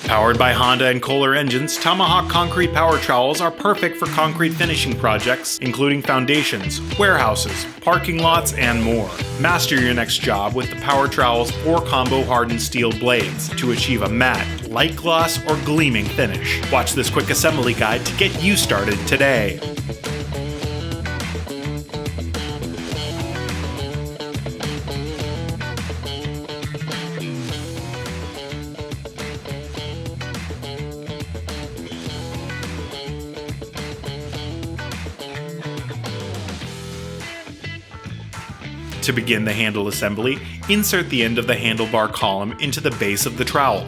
Powered by Honda and Kohler engines, Tomahawk Concrete Power Trowels are perfect for concrete finishing projects, including foundations, warehouses, parking lots, and more. Master your next job with the Power Trowel's 4-combo hardened steel blades to achieve a matte, light gloss, or gleaming finish. Watch this quick assembly guide to get you started today. To begin the handle assembly, insert the end of the handlebar column into the base of the trowel.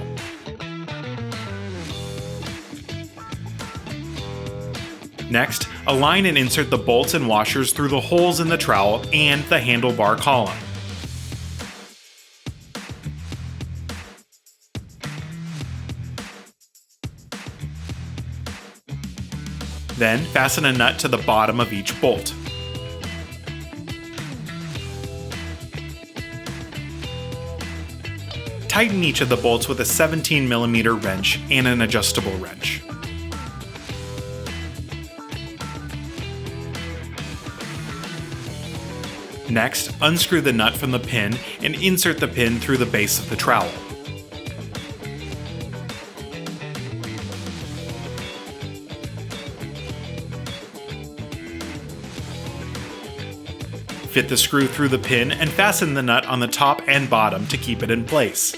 Next, align and insert the bolts and washers through the holes in the trowel and the handlebar column. Then, fasten a nut to the bottom of each bolt. Tighten each of the bolts with a 17mm wrench and an adjustable wrench. Next, unscrew the nut from the pin and insert the pin through the base of the trowel. Fit the screw through the pin and fasten the nut on the top and bottom to keep it in place.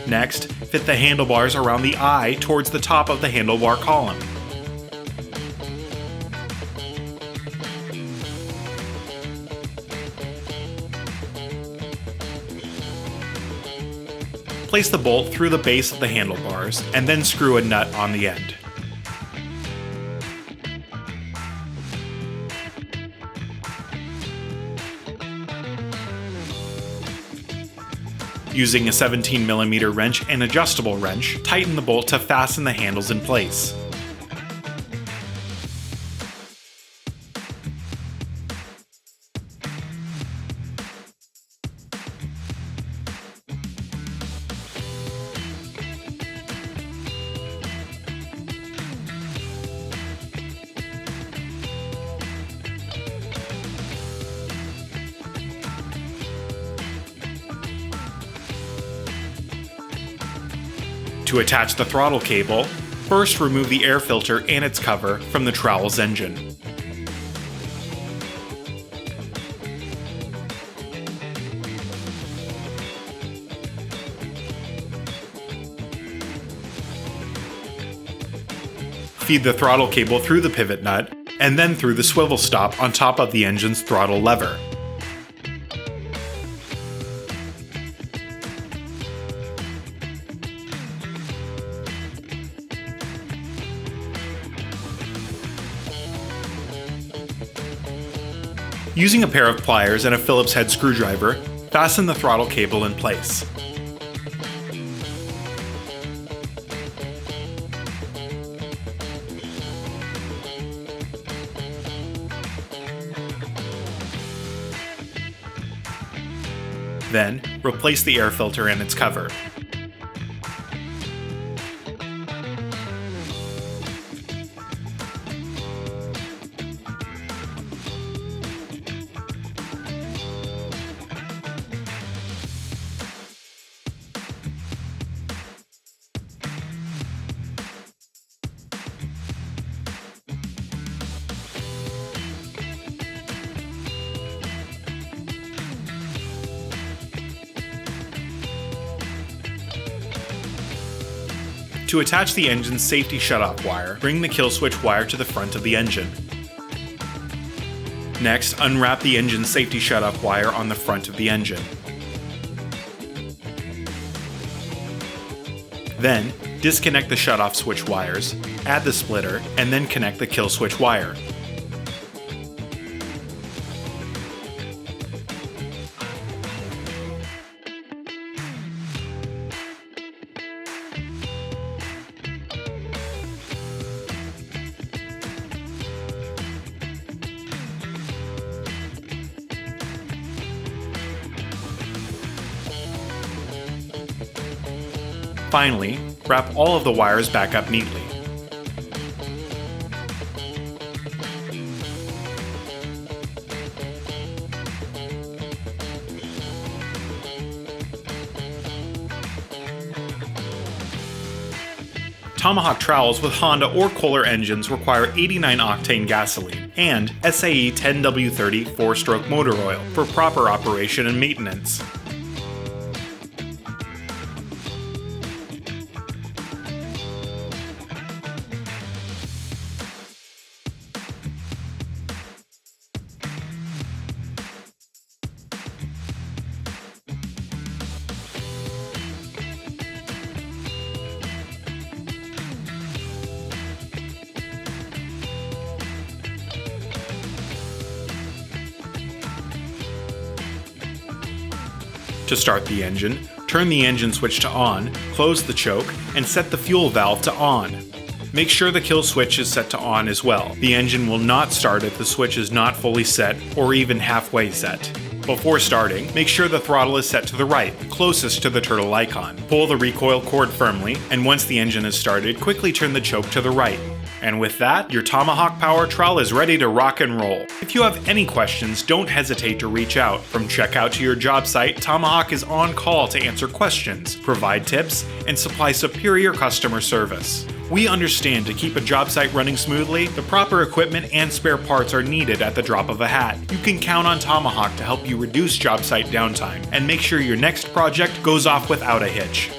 Next, fit the handlebars around the eye towards the top of the handlebar column. Place the bolt through the base of the handlebars and then screw a nut on the end. Using a 17mm wrench and adjustable wrench, tighten the bolt to fasten the handles in place. To attach the throttle cable, first remove the air filter and its cover from the trowel's engine. Feed the throttle cable through the pivot nut and then through the swivel stop on top of the engine's throttle lever. Using a pair of pliers and a Phillips head screwdriver, fasten the throttle cable in place. Then, replace the air filter and its cover. To attach the engine's safety shutoff wire, bring the kill switch wire to the front of the engine. Next, unwrap the engine's safety shutoff wire on the front of the engine. Then, disconnect the shutoff switch wires, add the splitter, and then connect the kill switch wire. Finally, wrap all of the wires back up neatly. Tomahawk trowels with Honda or Kohler engines require 89 octane gasoline and SAE 10W30 4-stroke motor oil for proper operation and maintenance. To start the engine, turn the engine switch to on, close the choke, and set the fuel valve to on. Make sure the kill switch is set to on as well. The engine will not start if the switch is not fully set or even halfway set. Before starting, make sure the throttle is set to the right, closest to the turtle icon. Pull the recoil cord firmly, and once the engine is started, quickly turn the choke to the right. And with that, your Tomahawk Power Trowel is ready to rock and roll. If you have any questions, don't hesitate to reach out. From checkout to your job site, Tomahawk is on call to answer questions, provide tips, and supply superior customer service. We understand to keep a job site running smoothly, the proper equipment and spare parts are needed at the drop of a hat. You can count on Tomahawk to help you reduce job site downtime and make sure your next project goes off without a hitch.